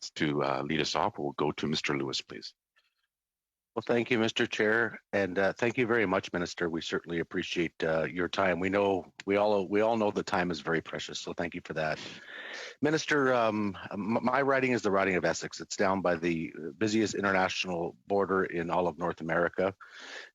wants to lead us off, we'll go to Mr. Lewis, please. Well, thank you, Mr. Chair, and thank you very much, Minister. We certainly appreciate your time. We all know that time is very precious, so thank you for that. Minister, my riding is the riding of Essex. It's down by the busiest international border in all of North America,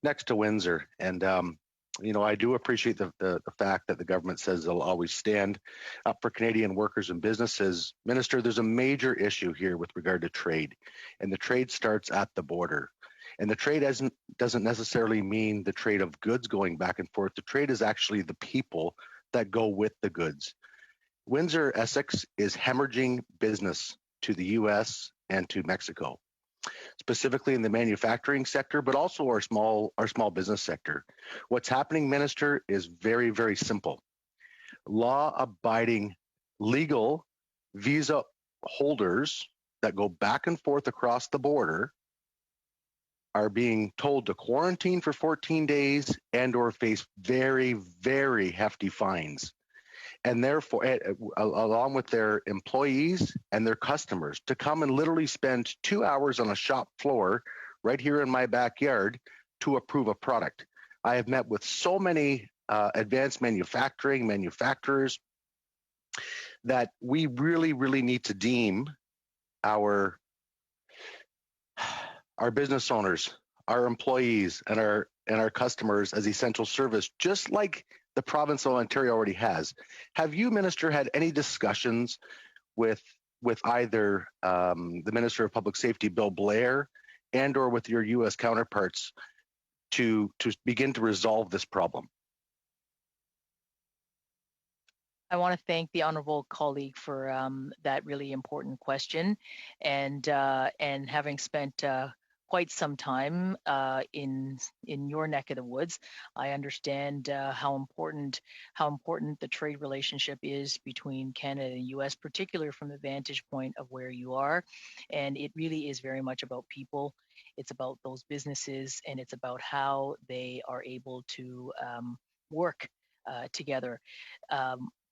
next to Windsor. And I do appreciate the fact that the government says they'll always stand up for Canadian workers and businesses. Minister, there's a major issue here with regard to trade, and the trade starts at the border. And the trade doesn't necessarily mean the trade of goods going back and forth. The trade is actually the people that go with the goods. Windsor-Essex is hemorrhaging business to the U.S. and to Mexico, specifically in the manufacturing sector, but also our small business sector. What's happening, Minister, is very, very simple. Law-abiding, legal visa holders that go back and forth across the border are being told to quarantine for 14 days and or face very, very hefty fines. And therefore, along with their employees and their customers, to come and literally spend 2 hours on a shop floor right here in my backyard to approve a product. I have met with so many advanced manufacturers that we really, really need to deem our business owners, our employees, and our customers as essential service, just like the province of Ontario already has. Have you, Minister, had any discussions with either the Minister of Public Safety, Bill Blair, and or with your U.S. counterparts to begin to resolve this problem? I want to thank the honourable colleague for that really important question, and having spent quite some time in your neck of the woods, I understand how important the trade relationship is between Canada and the U.S., particularly from the vantage point of where you are. And it really is very much about people. It's about those businesses, and it's about how they are able to work together.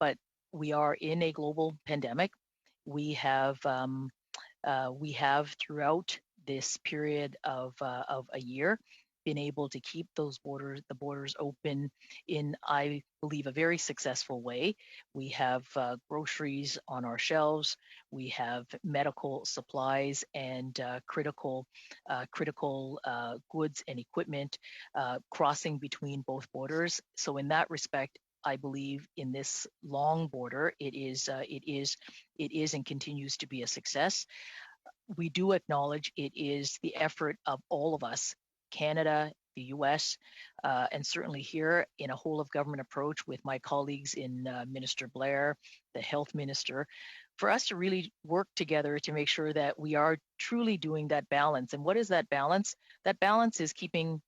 But we are in a global pandemic. We have throughout this period of a year been able to keep the borders open in, I believe, a very successful way. We have groceries on our shelves. We have medical supplies and critical goods and equipment crossing between both borders. So in that respect, I believe in this long border, it is and continues to be a success. We do acknowledge it is the effort of all of us, Canada, the U.S., and certainly here in a whole of government approach with my colleagues in Minister Blair, the Health Minister, for us to really work together to make sure that we are truly doing that balance. And what is that balance? That balance is keeping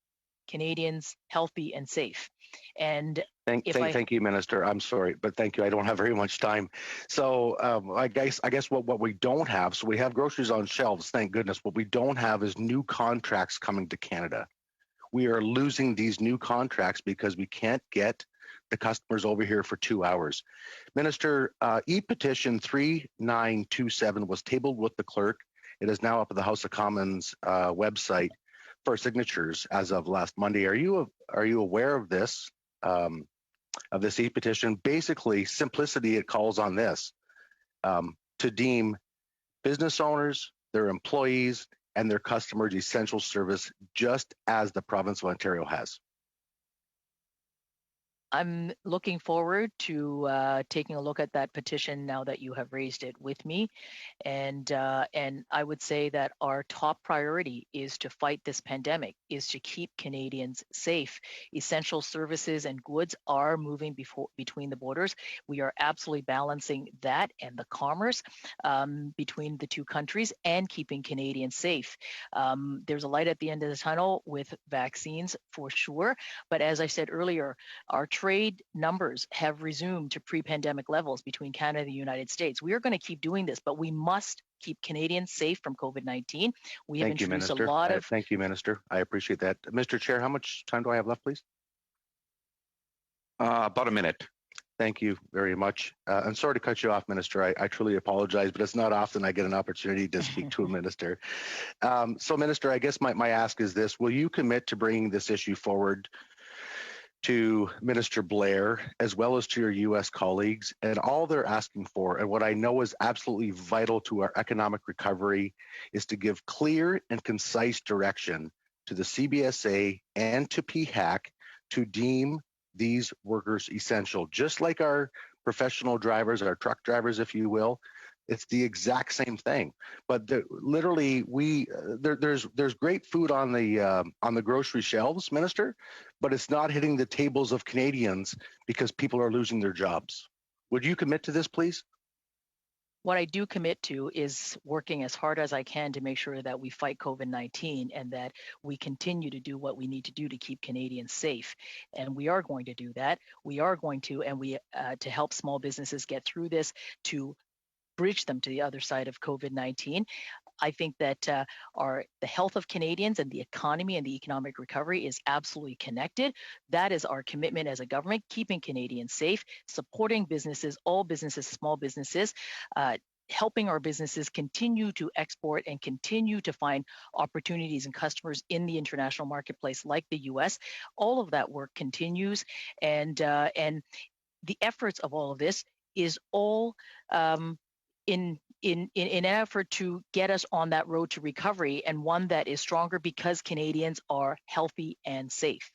Canadians healthy and safe. And thank you, Minister. I'm sorry, but thank you. I don't have very much time. So I guess what we don't have, so we have groceries on shelves, thank goodness. What we don't have is new contracts coming to Canada. We are losing these new contracts because we can't get the customers over here for 2 hours. Minister, e-petition 3927 was tabled with the clerk. It is now up at the House of Commons website for signatures as of last Monday. Are you aware of this e-petition? Basically, simplicity, it calls on this to deem business owners, their employees, and their customers essential service, just as the province of Ontario has. I'm looking forward to taking a look at that petition now that you have raised it with me. And I would say that our top priority is to fight this pandemic, is to keep Canadians safe. Essential services and goods are moving between the borders. We are absolutely balancing that and the commerce between the two countries and keeping Canadians safe. There's a light at the end of the tunnel with vaccines for sure. But as I said earlier, our trade numbers have resumed to pre-pandemic levels between Canada and the United States. We are going to keep doing this, but we must keep Canadians safe from COVID-19. We have introduced a lot of... Thank you, Minister. I appreciate that. Mr. Chair, how much time do I have left, please? About a minute. Thank you very much. I'm sorry to cut you off, Minister. I truly apologize, but it's not often I get an opportunity to speak to a minister. So, Minister, I guess my ask is this. Will you commit to bringing this issue forward to Minister Blair, as well as to your U.S. colleagues? And all they're asking for, and what I know is absolutely vital to our economic recovery, is to give clear and concise direction to the CBSA and to PHAC to deem these workers essential, just like our professional drivers, our truck drivers, if you will. It's the exact same thing. But literally, there's great food on the grocery shelves, Minister, but it's not hitting the tables of Canadians because people are losing their jobs. Would you commit to this, please? What I do commit to is working as hard as I can to make sure that we fight COVID-19 and that we continue to do what we need to do to keep Canadians safe. And we are going to do that. We are going to, and we to help small businesses get through this, to bridge them to the other side of COVID-19. I think that the health of Canadians and the economy and the economic recovery is absolutely connected. That is our commitment as a government, keeping Canadians safe, supporting businesses, all businesses, small businesses, helping our businesses continue to export and continue to find opportunities and customers in the international marketplace like the U.S. All of that work continues, and the efforts of all of this is all in an effort to get us on that road to recovery, and one that is stronger because Canadians are healthy and safe.